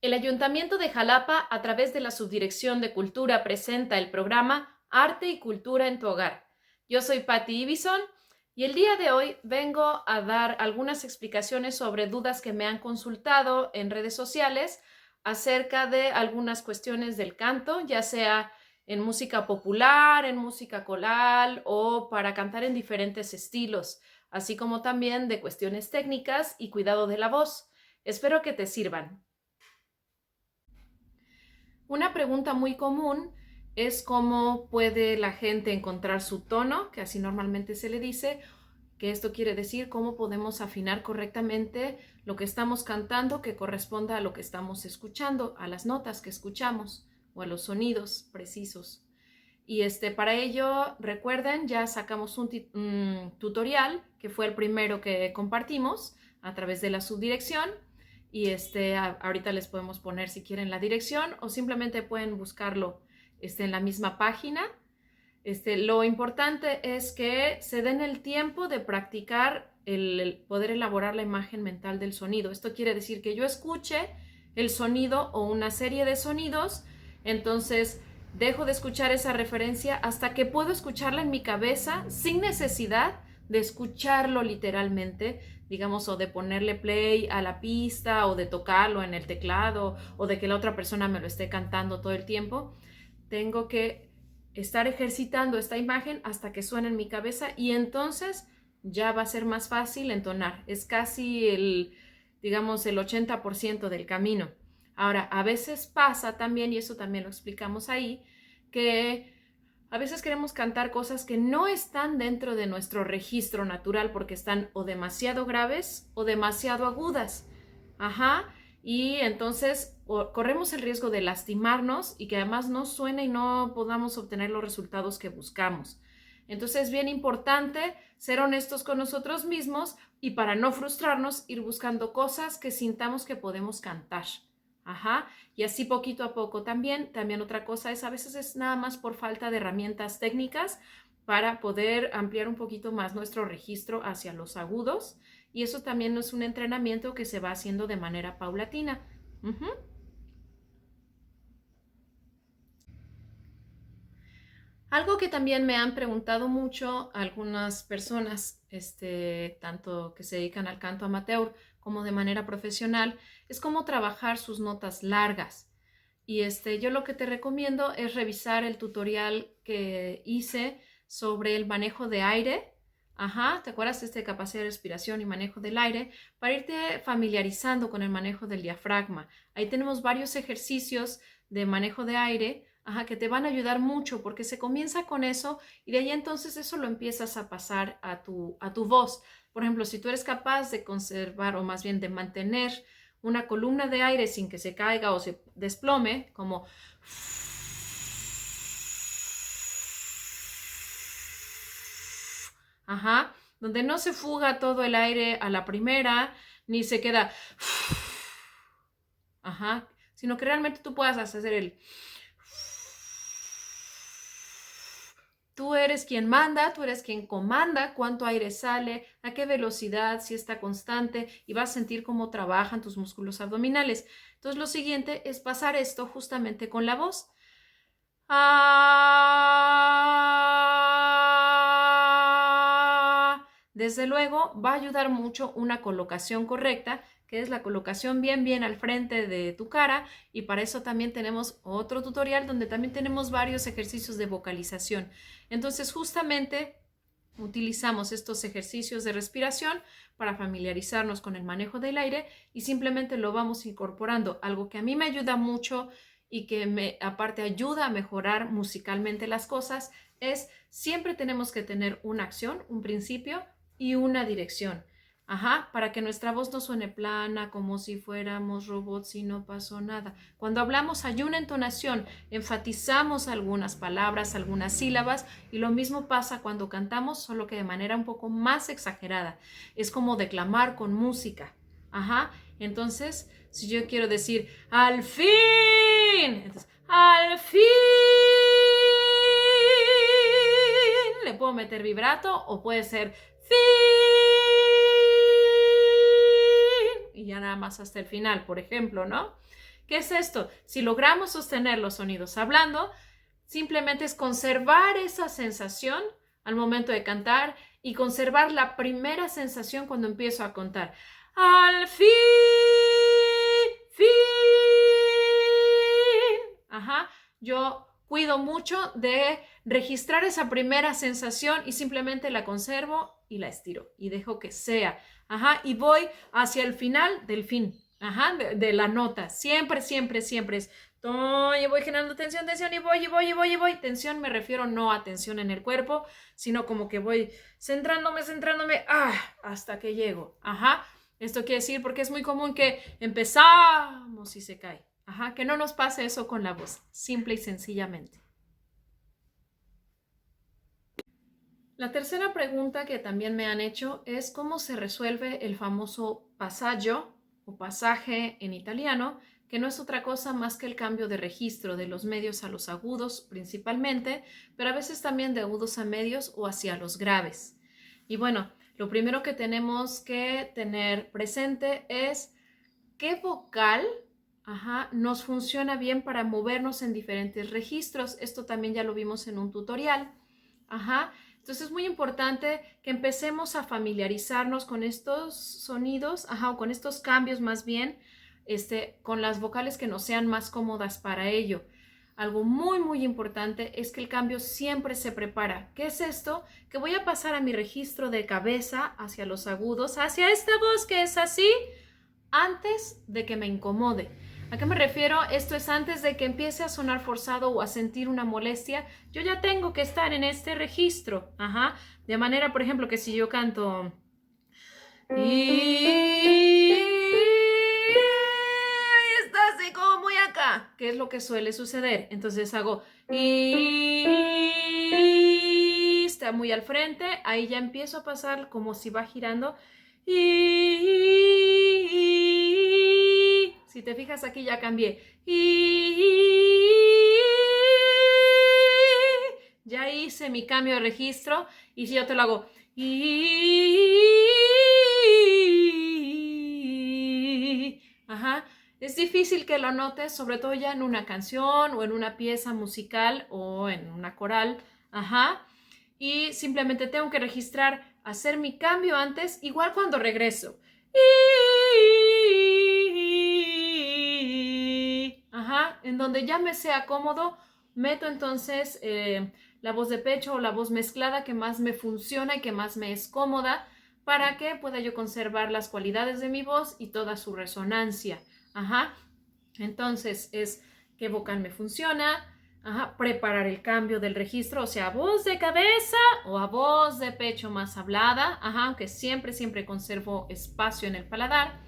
El Ayuntamiento de Jalapa, a través de la Subdirección de Cultura, presenta el programa Arte y Cultura en tu Hogar. Yo soy Patti Ibison y el día de hoy vengo a dar algunas explicaciones sobre dudas que me han consultado en redes sociales acerca de algunas cuestiones del canto, ya sea en música popular, en música coral o para cantar en diferentes estilos, así como también de cuestiones técnicas y cuidado de la voz. Espero que te sirvan. Una pregunta muy común es cómo puede la gente encontrar su tono, que así normalmente se le dice, que esto quiere decir cómo podemos afinar correctamente lo que estamos cantando que corresponda a lo que estamos escuchando, a las notas que escuchamos o a los sonidos precisos. Y para ello, recuerden, ya sacamos un tutorial que fue el primero que compartimos a través de la subdirección. Y ahorita les podemos poner si quieren la dirección o simplemente pueden buscarlo en la misma página. Lo importante es que se den el tiempo de practicar el poder elaborar la imagen mental del sonido. Esto quiere decir que yo escuche el sonido o una serie de sonidos, entonces dejo de escuchar esa referencia hasta que puedo escucharla en mi cabeza sin necesidad de escucharlo literalmente, digamos, o de ponerle play a la pista o de tocarlo en el teclado o de que la otra persona me lo esté cantando todo el tiempo. Tengo que estar ejercitando esta imagen hasta que suene en mi cabeza y entonces ya va a ser más fácil entonar. Es casi digamos, el 80% del camino. Ahora, a veces pasa también, y eso también lo explicamos ahí, que a veces queremos cantar cosas que no están dentro de nuestro registro natural porque están o demasiado graves o demasiado agudas. Ajá. Y entonces corremos el riesgo de lastimarnos y que además no suene y no podamos obtener los resultados que buscamos. Entonces es bien importante ser honestos con nosotros mismos y para no frustrarnos ir buscando cosas que sintamos que podemos cantar. Ajá. Y así poquito a poco también otra cosa es a veces es nada más por falta de herramientas técnicas para poder ampliar un poquito más nuestro registro hacia los agudos y eso también es un entrenamiento que se va haciendo de manera paulatina. Uh-huh. Algo que también me han preguntado mucho algunas personas, tanto que se dedican al canto amateur como de manera profesional, es cómo trabajar sus notas largas. Y yo lo que te recomiendo es revisar el tutorial que hice sobre el manejo de aire. Ajá, ¿te acuerdas de capacidad de respiración y manejo del aire? Para irte familiarizando con el manejo del diafragma. Ahí tenemos varios ejercicios de manejo de aire, ajá, que te van a ayudar mucho porque se comienza con eso y de ahí entonces eso lo empiezas a pasar a tu voz. Por ejemplo, si tú eres capaz de conservar o más bien de mantener una columna de aire sin que se caiga o se desplome, como ajá, donde no se fuga todo el aire a la primera, ni se queda ajá, sino que realmente tú puedas hacer el tú eres quien manda, tú eres quien comanda cuánto aire sale, a qué velocidad, si está constante y vas a sentir cómo trabajan tus músculos abdominales. Entonces lo siguiente es pasar esto justamente con la voz. Desde luego va a ayudar mucho una colocación correcta, que es la colocación bien al frente de tu cara, y para eso también tenemos otro tutorial donde también tenemos varios ejercicios de vocalización. Entonces justamente utilizamos estos ejercicios de respiración para familiarizarnos con el manejo del aire y simplemente lo vamos incorporando. Algo que a mí me ayuda mucho y que aparte ayuda a mejorar musicalmente las cosas es siempre tenemos que tener una acción, un principio y una dirección. Ajá, para que nuestra voz no suene plana, como si fuéramos robots y no pasó nada. Cuando hablamos hay una entonación, enfatizamos algunas palabras, algunas sílabas, y lo mismo pasa cuando cantamos, solo que de manera un poco más exagerada. Es como declamar con música. Ajá, entonces, si yo quiero decir, al fin, entonces, al fin, le puedo meter vibrato o puede ser fin y ya nada más hasta el final, por ejemplo, ¿no? ¿Qué es esto? Si logramos sostener los sonidos hablando, simplemente es conservar esa sensación al momento de cantar y conservar la primera sensación cuando empiezo a contar. Al fin, fin. Ajá. Yo cuido mucho de registrar esa primera sensación y simplemente la conservo y la estiro y dejo que sea. Ajá. Y voy hacia el final del fin. Ajá. De la nota. Siempre, siempre, siempre es. Y voy generando tensión, tensión y voy. Tensión me refiero no a tensión en el cuerpo, sino como que voy centrándome, hasta que llego. Ajá. Esto quiere decir porque es muy común que empezamos y se cae. Ajá. Que no nos pase eso con la voz, simple y sencillamente. La tercera pregunta que también me han hecho es cómo se resuelve el famoso passaggio o pasaje en italiano, que no es otra cosa más que el cambio de registro de los medios a los agudos principalmente, pero a veces también de agudos a medios o hacia los graves. Y bueno, lo primero que tenemos que tener presente es qué vocal nos funciona bien para movernos en diferentes registros. Esto también ya lo vimos en un tutorial. Entonces es muy importante que empecemos a familiarizarnos con estos sonidos, o con estos cambios más bien, con las vocales que nos sean más cómodas para ello. Algo muy, muy importante es que el cambio siempre se prepara. ¿Qué es esto? Que voy a pasar a mi registro de cabeza hacia los agudos, hacia esta voz que es así, antes de que me incomode. ¿A qué me refiero? Esto es antes de que empiece a sonar forzado o a sentir una molestia. Yo ya tengo que estar en este registro. De manera, por ejemplo, que si yo canto... Y está así como muy acá. ¿Qué es lo que suele suceder? Entonces hago... Y está muy al frente. Ahí ya empiezo a pasar como si va girando. Si te fijas aquí ya cambié. Ya hice mi cambio de registro. Y si yo te lo hago. Es difícil que lo notes, sobre todo ya en una canción o en una pieza musical o en una coral. Y simplemente tengo que registrar, hacer mi cambio antes, igual cuando regreso. En donde ya me sea cómodo, meto entonces la voz de pecho o la voz mezclada que más me funciona y que más me es cómoda para que pueda yo conservar las cualidades de mi voz y toda su resonancia. Entonces es qué vocal me funciona, preparar el cambio del registro, o sea, voz de cabeza o a voz de pecho más hablada, aunque siempre, siempre conservo espacio en el paladar,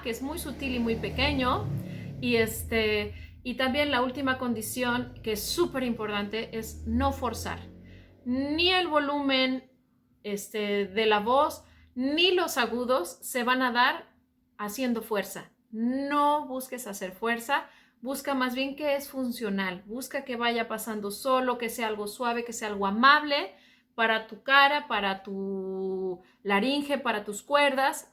que es muy sutil y muy pequeño. Y también la última condición que es súper importante es no forzar ni el volumen de la voz ni los agudos se van a dar haciendo fuerza. No busques hacer fuerza, busca más bien que es funcional, busca que vaya pasando solo, que sea algo suave, que sea algo amable para tu cara, para tu laringe, para tus cuerdas,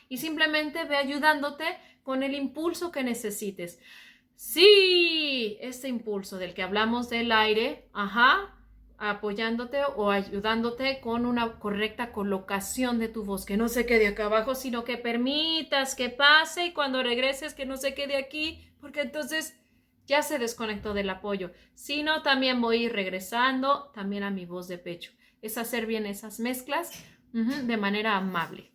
y simplemente ve ayudándote con el impulso que necesites. Sí, este impulso del que hablamos del aire, apoyándote o ayudándote con una correcta colocación de tu voz, que no se quede acá abajo, sino que permitas que pase y cuando regreses que no se quede aquí, porque entonces ya se desconectó del apoyo, sino también voy a ir regresando también a mi voz de pecho. Es hacer bien esas mezclas de manera amable.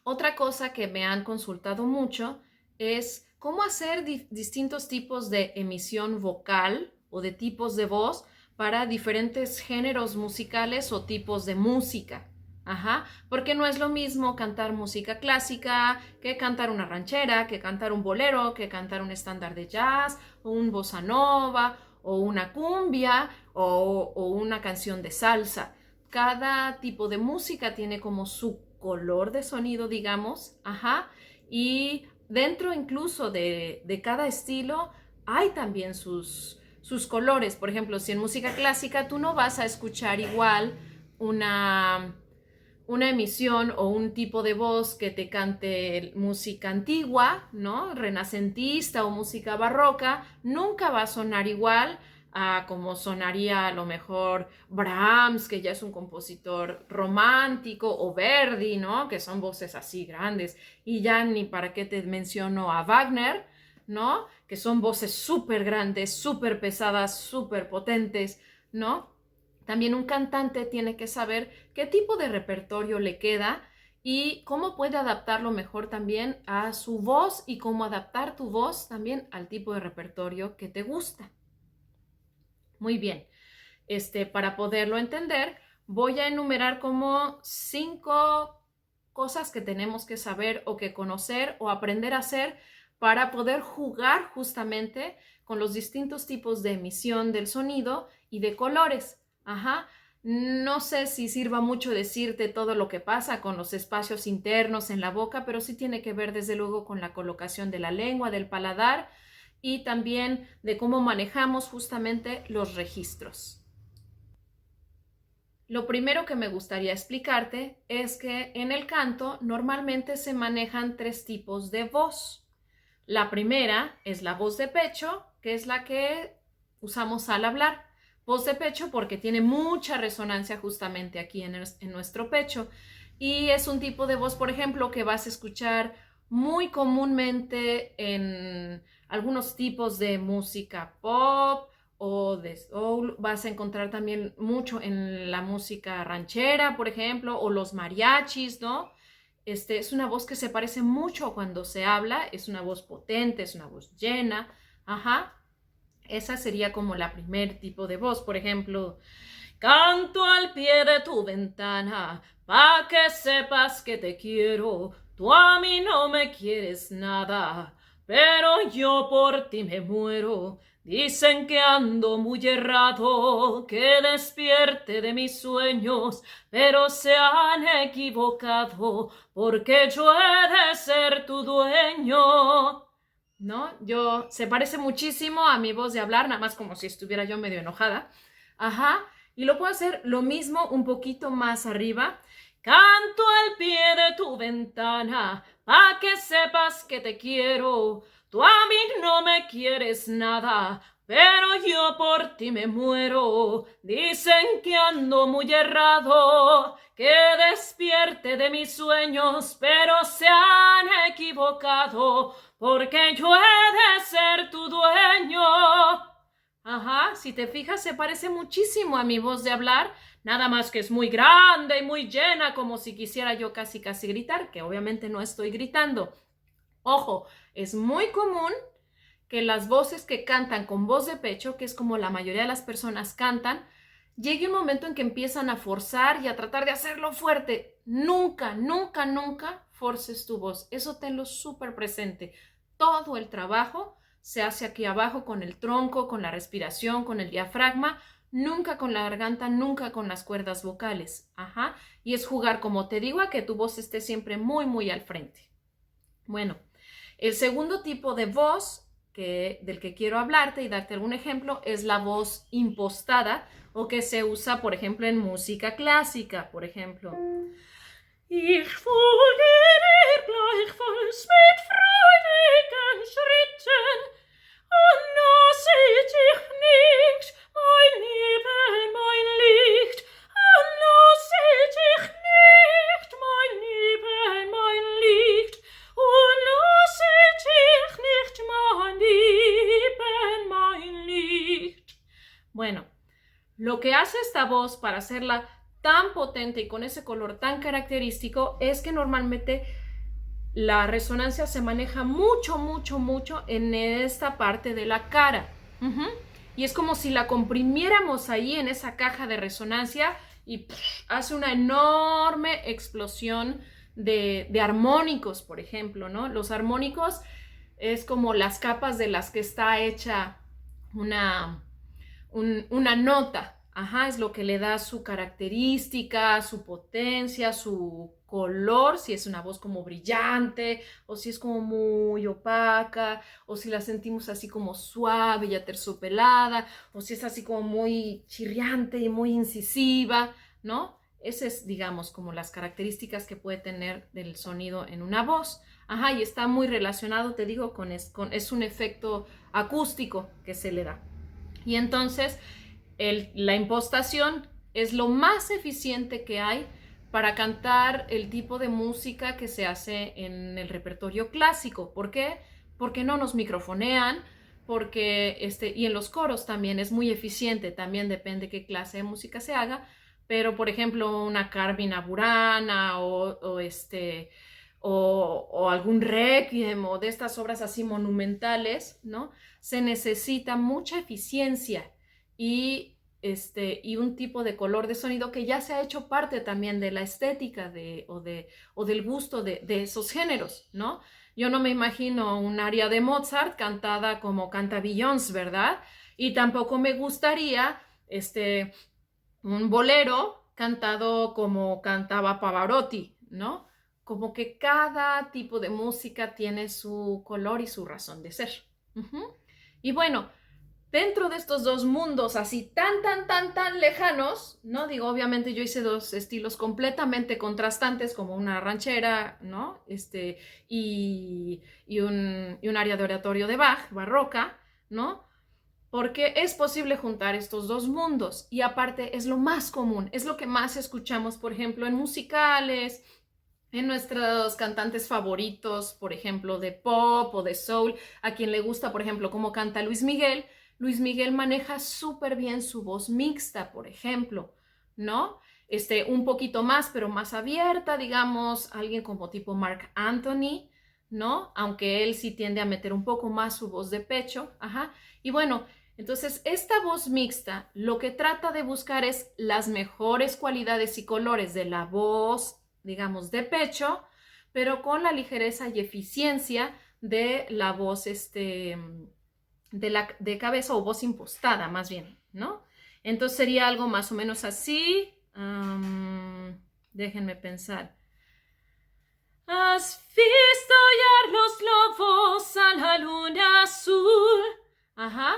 Otra cosa que me han consultado mucho es cómo hacer distintos tipos de emisión vocal o de tipos de voz para diferentes géneros musicales o tipos de música. Porque no es lo mismo cantar música clásica que cantar una ranchera, que cantar un bolero, que cantar un estándar de jazz, o un bossa nova, o una cumbia, o una canción de salsa. Cada tipo de música tiene como su color de sonido, digamos, y dentro incluso de cada estilo hay también sus colores. Por ejemplo, si en música clásica tú no vas a escuchar igual una una emisión o un tipo de voz que te cante música antigua, ¿no? Renacentista o música barroca, nunca va a sonar igual a como sonaría a lo mejor Brahms, que ya es un compositor romántico, o Verdi, ¿no? Que son voces así grandes. Y ya ni para qué te menciono a Wagner, ¿no? Que son voces súper grandes, súper pesadas, súper potentes, ¿no? También un cantante tiene que saber qué tipo de repertorio le queda y cómo puede adaptarlo mejor también a su voz y cómo adaptar tu voz también al tipo de repertorio que te gusta. Muy bien, para poderlo entender, voy a enumerar como 5 cosas que tenemos que saber o que conocer o aprender a hacer para poder jugar justamente con los distintos tipos de emisión del sonido y de colores. Ajá. No sé si sirva mucho decirte todo lo que pasa con los espacios internos en la boca, pero sí tiene que ver desde luego con la colocación de la lengua, del paladar y también de cómo manejamos justamente los registros. Lo primero que me gustaría explicarte es que en el canto normalmente se manejan 3 tipos de voz. La primera es la voz de pecho, que es la que usamos al hablar. Voz de pecho porque tiene mucha resonancia justamente aquí en nuestro pecho. Y es un tipo de voz, por ejemplo, que vas a escuchar muy comúnmente en algunos tipos de música pop o de soul. Vas a encontrar también mucho en la música ranchera, por ejemplo, o los mariachis, ¿no? Es una voz que se parece mucho cuando se habla, es una voz potente, es una voz llena, ajá. Esa sería como la primer tipo de voz, por ejemplo, canto al pie de tu ventana, pa' que sepas que te quiero, tú a mí no me quieres nada, pero yo por ti me muero. Dicen que ando muy errado, que despierte de mis sueños, pero se han equivocado, porque yo he de ser tu dueño. ¿No? Se parece muchísimo a mi voz de hablar, nada más como si estuviera yo medio enojada. Ajá. Y lo puedo hacer lo mismo un poquito más arriba. Canto al pie de tu ventana, pa' que sepas que te quiero. Tú a mí no me quieres nada, pero yo por ti me muero. Dicen que ando muy errado, que despierte de mis sueños, pero se han equivocado, porque yo he de ser tu dueño. Ajá, si te fijas, se parece muchísimo a mi voz de hablar, nada más que es muy grande y muy llena, como si quisiera yo casi gritar, que obviamente no estoy gritando. Ojo, es muy común que las voces que cantan con voz de pecho, que es como la mayoría de las personas cantan, llegue un momento en que empiezan a forzar y a tratar de hacerlo fuerte. Nunca, nunca, nunca forces tu voz. Eso tenlo súper presente. Todo el trabajo se hace aquí abajo con el tronco, con la respiración, con el diafragma, nunca con la garganta, nunca con las cuerdas vocales. Ajá. Y es jugar, como te digo, a que tu voz esté siempre muy, muy al frente. Bueno, el segundo tipo de voz del que quiero hablarte y darte algún ejemplo es la voz impostada o que se usa, por ejemplo, en música clásica, por ejemplo. Ich folge dir gleichfalls mit freudigen Schritten, und no sieht ich nicht, mein Leben, mein Licht, und no sieht ich nicht, mein Leben, mein Licht, und no sieht ich nicht, mein Leben, mein Licht. Bueno, lo que hace esta voz para hacerla tan potente y con ese color tan característico es que normalmente la resonancia se maneja mucho, mucho, mucho en esta parte de la cara. Y es como si la comprimiéramos ahí en esa caja de resonancia y hace una enorme explosión de armónicos, por ejemplo, ¿no? Los armónicos es como las capas de las que está hecha una nota. Ajá, es lo que le da su característica, su potencia, su color, si es una voz como brillante, o si es como muy opaca, o si la sentimos así como suave y aterciopelada, o si es así como muy chirriante y muy incisiva, ¿no? Ese es, digamos, como las características que puede tener del sonido en una voz. Ajá, y está muy relacionado, te digo, es un efecto acústico que se le da. Y entonces la impostación es lo más eficiente que hay para cantar el tipo de música que se hace en el repertorio clásico. ¿Por qué? Porque no nos microfonean, y en los coros también es muy eficiente, también depende qué clase de música se haga, pero por ejemplo una Carmina Burana o algún requiem o de estas obras así monumentales, ¿no? Se necesita mucha eficiencia y, y un tipo de color de sonido que ya se ha hecho parte también de la estética o del gusto de esos géneros, ¿no? Yo no me imagino un aria de Mozart cantada como canta Beyoncé, ¿verdad? Y tampoco me gustaría un bolero cantado como cantaba Pavarotti, ¿no? Como que cada tipo de música tiene su color y su razón de ser. Uh-huh. Y bueno, dentro de estos dos mundos así tan lejanos, ¿no? Digo, obviamente yo hice dos estilos completamente contrastantes, como una ranchera, ¿no? Y un área de oratorio de Bach, barroca, ¿no? Porque es posible juntar estos dos mundos y aparte es lo más común, es lo que más escuchamos, por ejemplo, en musicales, en nuestros cantantes favoritos, por ejemplo, de pop o de soul, a quien le gusta, por ejemplo, cómo canta Luis Miguel maneja súper bien su voz mixta, por ejemplo, ¿no? Un poquito más, pero más abierta, digamos, alguien como tipo Marc Anthony, ¿no? Aunque él sí tiende a meter un poco más su voz de pecho, ajá. Y bueno, entonces esta voz mixta lo que trata de buscar es las mejores cualidades y colores de la voz, digamos, de pecho, pero con la ligereza y eficiencia de la voz, de cabeza o voz impostada, más bien, ¿no? Entonces sería algo más o menos así. Déjenme pensar. ¿Has visto ya los lobos a la luna azul? Ajá.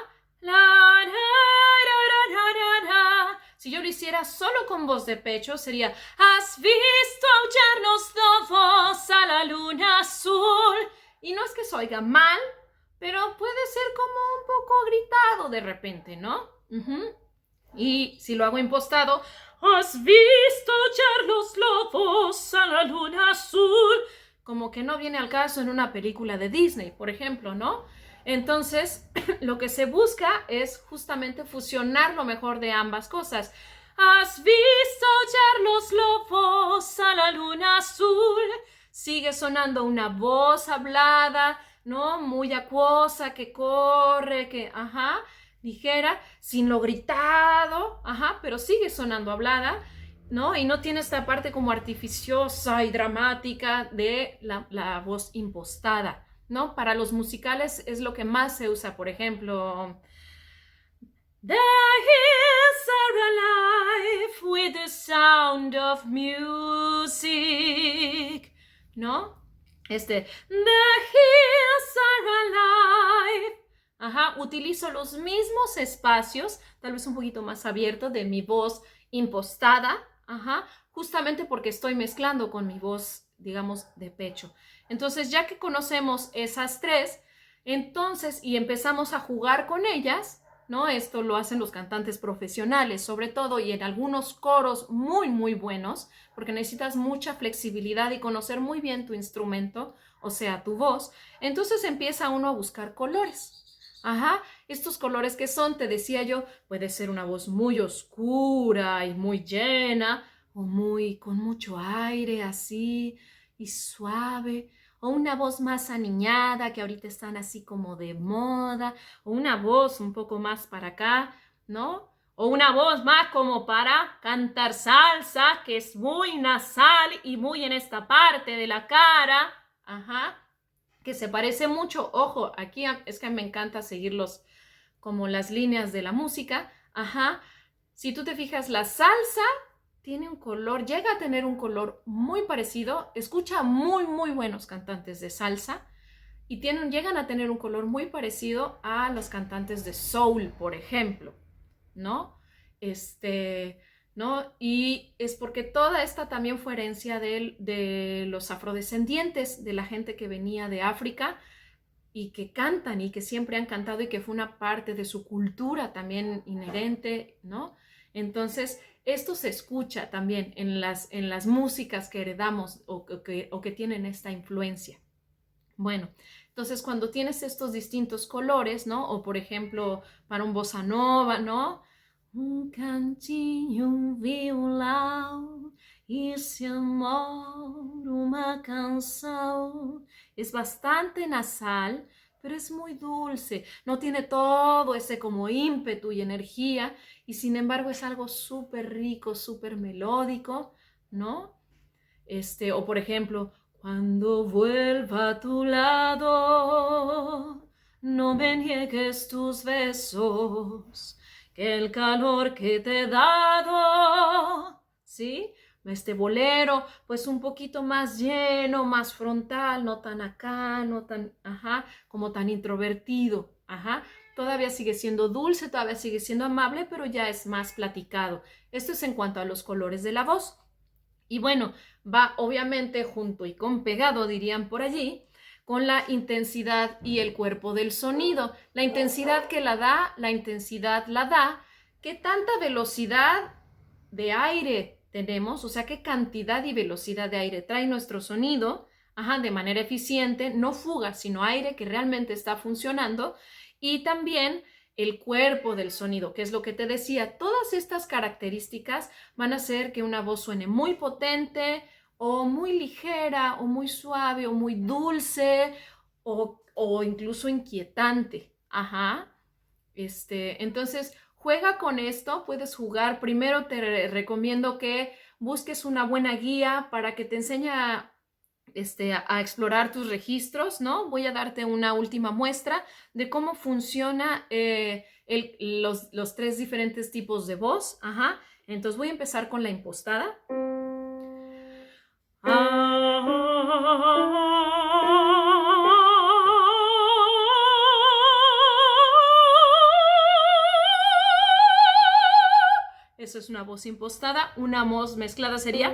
Si yo lo hiciera solo con voz de pecho, sería ¿has visto aullar los lobos a la luna azul? Y no es que se oiga mal, pero puede ser como un poco gritado de repente, ¿no? Uh-huh. Y si lo hago impostado, ¿has visto aullar los lobos a la luna azul? Como que no viene al caso en una película de Disney, por ejemplo, ¿no? Entonces, lo que se busca es justamente fusionar lo mejor de ambas cosas. ¿Has visto aullar los lobos a la luna azul? Sigue sonando una voz hablada, ¿no? Muy acuosa, que corre, ligera, sin lo gritado, pero sigue sonando hablada, ¿no? Y no tiene esta parte como artificiosa y dramática de la voz impostada, ¿no? Para los musicales es lo que más se usa, por ejemplo, The hills are alive with the sound of music, ¿no? The hills are alive. Utilizo los mismos espacios, tal vez un poquito más abierto de mi voz impostada, justamente porque estoy mezclando con mi voz, digamos, de pecho. Entonces, ya que conocemos esas tres, entonces, y empezamos a jugar con ellas, ¿no? Esto lo hacen los cantantes profesionales, sobre todo, y en algunos coros muy buenos, porque necesitas mucha flexibilidad y conocer muy bien tu instrumento, o sea, tu voz. Entonces empieza uno a buscar colores. Estos colores que son, te decía yo, puede ser una voz muy oscura y muy llena, o con mucho aire así y suave, o una voz más aniñada que ahorita están así como de moda, o una voz un poco más para acá, ¿no? O una voz más como para cantar salsa, que es muy nasal y muy en esta parte de la cara, que se parece mucho, ojo, aquí es que me encanta seguir como las líneas de la música, si tú te fijas, la salsa tiene un color, llega a tener un color muy parecido, escucha muy buenos cantantes de salsa y llegan a tener un color muy parecido a los cantantes de soul, por ejemplo, ¿no? ¿no? Y es porque toda esta también fue herencia de los afrodescendientes, de la gente que venía de África y que cantan y que siempre han cantado y que fue una parte de su cultura también inherente, ¿no? Entonces, esto se escucha también en las músicas que heredamos o que tienen esta influencia. Bueno, entonces cuando tienes estos distintos colores, ¿no? O por ejemplo, para un bossa nova, ¿no? Um cantinho, violão, esse amor, uma canção. Es bastante nasal, pero es muy dulce. No tiene todo ese como ímpetu y energía, y sin embargo es algo súper rico, súper melódico, ¿no? O por ejemplo, cuando vuelva a tu lado, no me niegues tus besos, que el calor que te he dado, ¿sí? Este bolero, pues un poquito más lleno, más frontal, no tan acá, no tan, ajá, como tan introvertido, ajá. Todavía sigue siendo dulce, todavía sigue siendo amable, pero ya es más platicado. Esto es en cuanto a los colores de la voz. Y bueno, va obviamente junto y con pegado, dirían por allí, con la intensidad y el cuerpo del sonido. La intensidad que la intensidad la da, qué tanta velocidad de aire tenemos, o sea, qué cantidad y velocidad de aire trae nuestro sonido, ajá, de manera eficiente, no fuga, sino aire que realmente está funcionando, y también el cuerpo del sonido, que es lo que te decía. Todas estas características van a hacer que una voz suene muy potente o muy ligera o muy suave o muy dulce o incluso inquietante. Ajá. Entonces, juega con esto, puedes jugar. Primero te recomiendo que busques una buena guía para que te enseñe a explorar tus registros, ¿no? Voy a darte una última muestra de cómo funciona los tres diferentes tipos de voz. Ajá. Entonces voy a empezar con la impostada. Eso es una voz impostada. Una voz mezclada sería...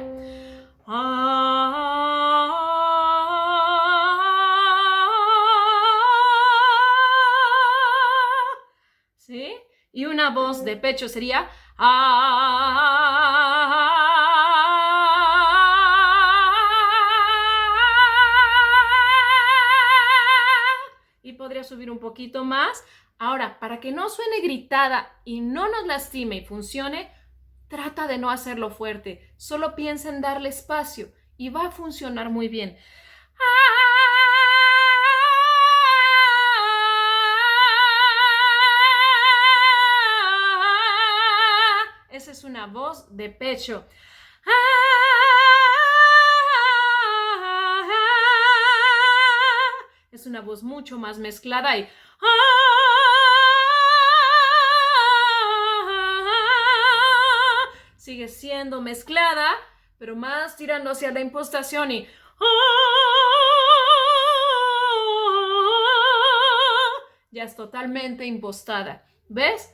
¿Sí? Y una voz de pecho sería... Y podría subir un poquito más. Ahora, para que no suene gritada y no nos lastime y funcione, trata de no hacerlo fuerte. Solo piensa en darle espacio y va a funcionar muy bien. Esa es una voz de pecho. Es una voz mucho más mezclada y... Sigue siendo mezclada, pero más tirando hacia la impostación y... Ya es totalmente impostada. ¿Ves?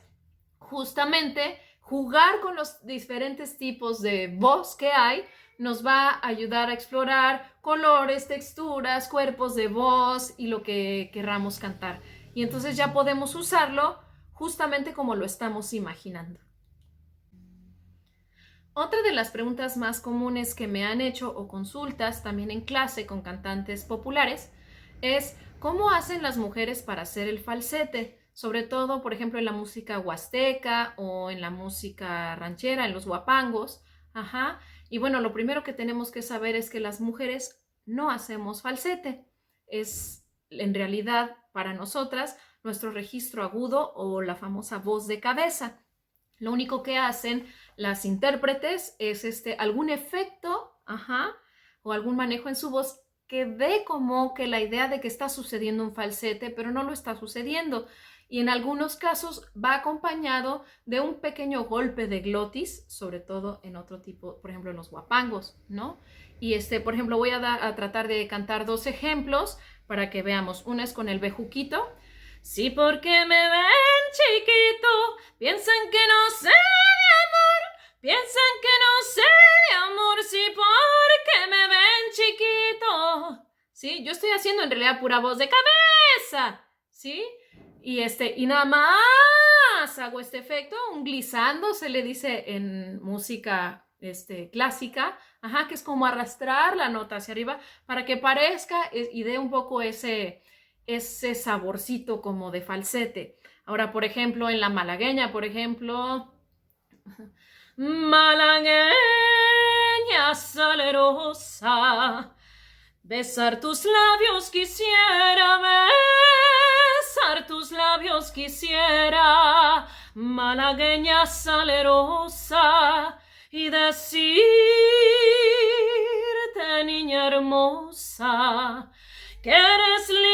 Justamente jugar con los diferentes tipos de voz que hay nos va a ayudar a explorar colores, texturas, cuerpos de voz y lo que querramos cantar. Y entonces ya podemos usarlo justamente como lo estamos imaginando. Otra de las preguntas más comunes que me han hecho o consultas también en clase con cantantes populares es ¿cómo hacen las mujeres para hacer el falsete? Sobre todo, por ejemplo, en la música huasteca o en la música ranchera, en los huapangos. Ajá. Y bueno, lo primero que tenemos que saber es que las mujeres no hacemos falsete. Es en realidad para nosotras nuestro registro agudo o la famosa voz de cabeza. Lo único que hacen las intérpretes es algún efecto, ajá, o algún manejo en su voz que dé como que la idea de que está sucediendo un falsete, pero no lo está sucediendo. Y en algunos casos va acompañado de un pequeño golpe de glotis, sobre todo en otro tipo, por ejemplo en los huapangos, ¿no? Y por ejemplo, voy a tratar de cantar dos ejemplos para que veamos. Una es con el bejuquito. Sí, porque me ven chiquito, piensan que no sé de amor, Piensan que no sé de amor, sí, porque me ven chiquito. ¿Sí? Yo estoy haciendo en realidad pura voz de cabeza. ¿Sí? Y nada más hago este efecto, un glissando, se le dice en música clásica, ajá, que es como arrastrar la nota hacia arriba para que parezca y dé un poco ese saborcito como de falsete. Ahora, por ejemplo, en la malagueña, por ejemplo, malagueña salerosa, besar tus labios quisiera, besar tus labios quisiera, malagueña salerosa, y decirte, niña hermosa, que eres linda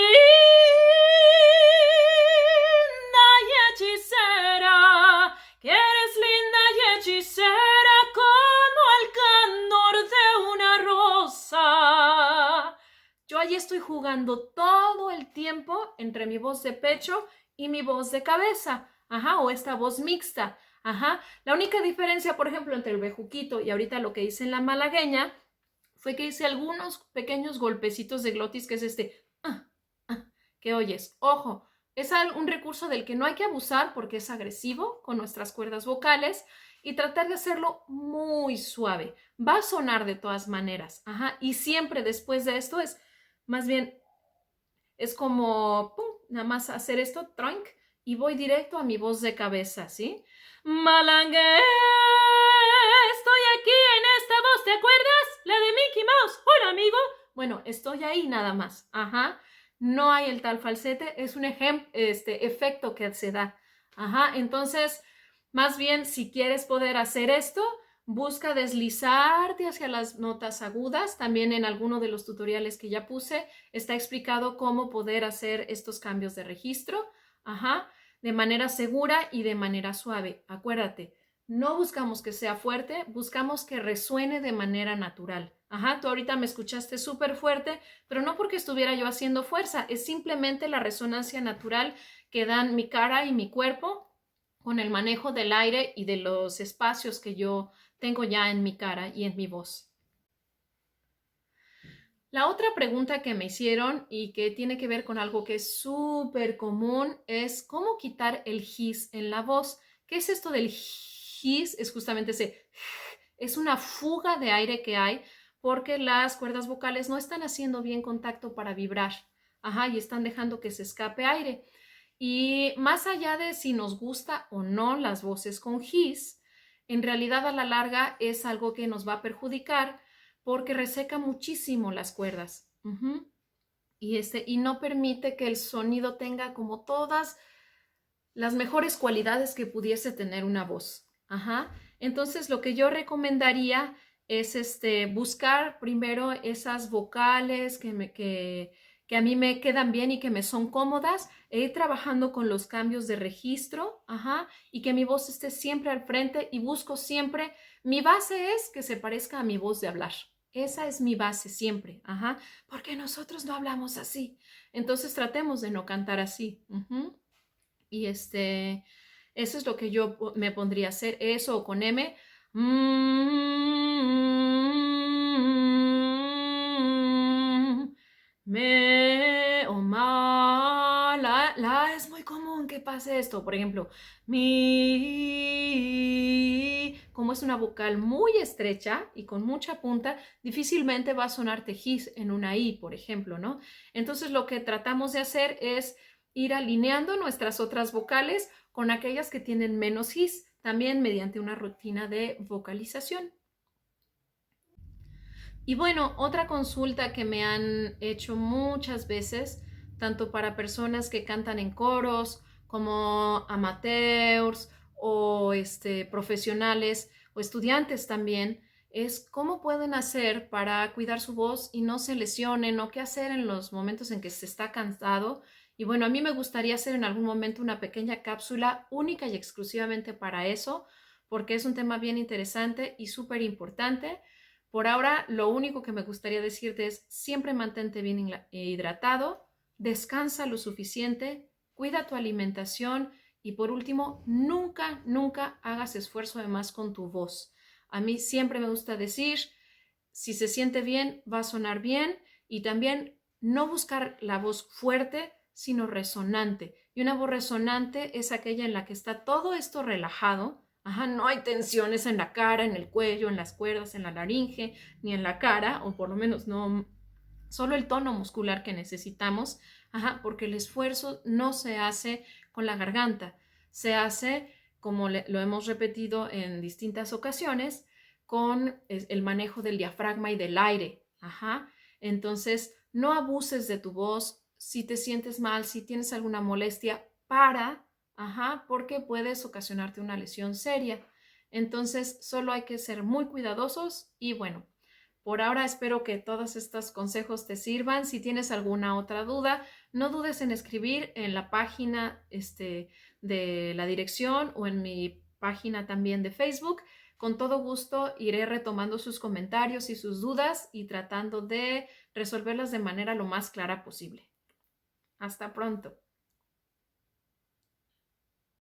y hechicera, que eres linda y hechicera como el candor de una rosa. Yo allí estoy jugando todo el tiempo entre mi voz de pecho y mi voz de cabeza, ajá, o esta voz mixta, ajá. La única diferencia, por ejemplo, entre el bejuquito y ahorita lo que hice en la malagueña fue que hice algunos pequeños golpecitos de glotis, que es que oyes. Ojo, es un recurso del que no hay que abusar porque es agresivo con nuestras cuerdas vocales, y tratar de hacerlo muy suave. Va a sonar de todas maneras, ajá, y siempre después de esto más bien, es como, pum, nada más hacer esto, trunk, y voy directo a mi voz de cabeza, ¿sí? Malangue, estoy aquí en esta voz, ¿te acuerdas? La de Mickey Mouse. Hola, amigo. Bueno, estoy ahí nada más, ajá. No hay el tal falsete, es un efecto que se da, ajá. Entonces, más bien, si quieres poder hacer esto, busca deslizarte hacia las notas agudas. También en alguno de los tutoriales que ya puse está explicado cómo poder hacer estos cambios de registro, ajá, de manera segura y de manera suave. Acuérdate, no buscamos que sea fuerte, buscamos que resuene de manera natural. Ajá, tú ahorita me escuchaste súper fuerte, pero no porque estuviera yo haciendo fuerza, es simplemente la resonancia natural que dan mi cara y mi cuerpo con el manejo del aire y de los espacios que yo tengo ya en mi cara y en mi voz. La otra pregunta que me hicieron y que tiene que ver con algo que es súper común es cómo quitar el hiss en la voz. ¿Qué es esto del hiss? Es justamente es una fuga de aire que hay porque las cuerdas vocales no están haciendo bien contacto para vibrar. Ajá, y están dejando que se escape aire. Y más allá de si nos gusta o no las voces con hiss, en realidad a la larga es algo que nos va a perjudicar porque reseca muchísimo las cuerdas. Y no permite que el sonido tenga como todas las mejores cualidades que pudiese tener una voz. Ajá. Entonces, lo que yo recomendaría es buscar primero esas vocales que a mí me quedan bien y que me son cómodas, e ir trabajando con los cambios de registro, ajá, y que mi voz esté siempre al frente, y busco siempre, mi base es que se parezca a mi voz de hablar. Esa es mi base siempre, ajá, porque nosotros no hablamos así. Entonces tratemos de no cantar así. Y eso es lo que yo me pondría a hacer, eso o con M. Me o ma. La A es muy común que pase esto. Por ejemplo, mi. Como es una vocal muy estrecha y con mucha punta, difícilmente va a sonar tejiz en una I, por ejemplo, ¿no? Entonces lo que tratamos de hacer es ir alineando nuestras otras vocales con aquellas que tienen menos his, también mediante una rutina de vocalización. Y bueno, otra consulta que me han hecho muchas veces, tanto para personas que cantan en coros como amateurs o profesionales o estudiantes también, es cómo pueden hacer para cuidar su voz y no se lesionen, o qué hacer en los momentos en que se está cansado. Y bueno, a mí me gustaría hacer en algún momento una pequeña cápsula única y exclusivamente para eso, porque es un tema bien interesante y súper importante. Por ahora, lo único que me gustaría decirte es siempre mantente bien hidratado, descansa lo suficiente, cuida tu alimentación y por último, nunca, nunca hagas esfuerzo de más con tu voz. A mí siempre me gusta decir, si se siente bien, va a sonar bien, y también no buscar la voz fuerte, sino resonante. Y una voz resonante es aquella en la que está todo esto relajado. Ajá, no hay tensiones en la cara, en el cuello, en las cuerdas, en la laringe, ni en la cara, o por lo menos no, solo el tono muscular que necesitamos. Ajá, porque el esfuerzo no se hace con la garganta, se hace, como lo hemos repetido en distintas ocasiones, con el manejo del diafragma y del aire. Ajá. Entonces, no abuses de tu voz. Si te sientes mal, si tienes alguna molestia, para, ajá, porque puedes ocasionarte una lesión seria. Entonces, solo hay que ser muy cuidadosos y bueno, por ahora espero que todos estos consejos te sirvan. Si tienes alguna otra duda, no dudes en escribir en la página de la dirección o en mi página también de Facebook. Con todo gusto iré retomando sus comentarios y sus dudas y tratando de resolverlas de manera lo más clara posible. Hasta pronto.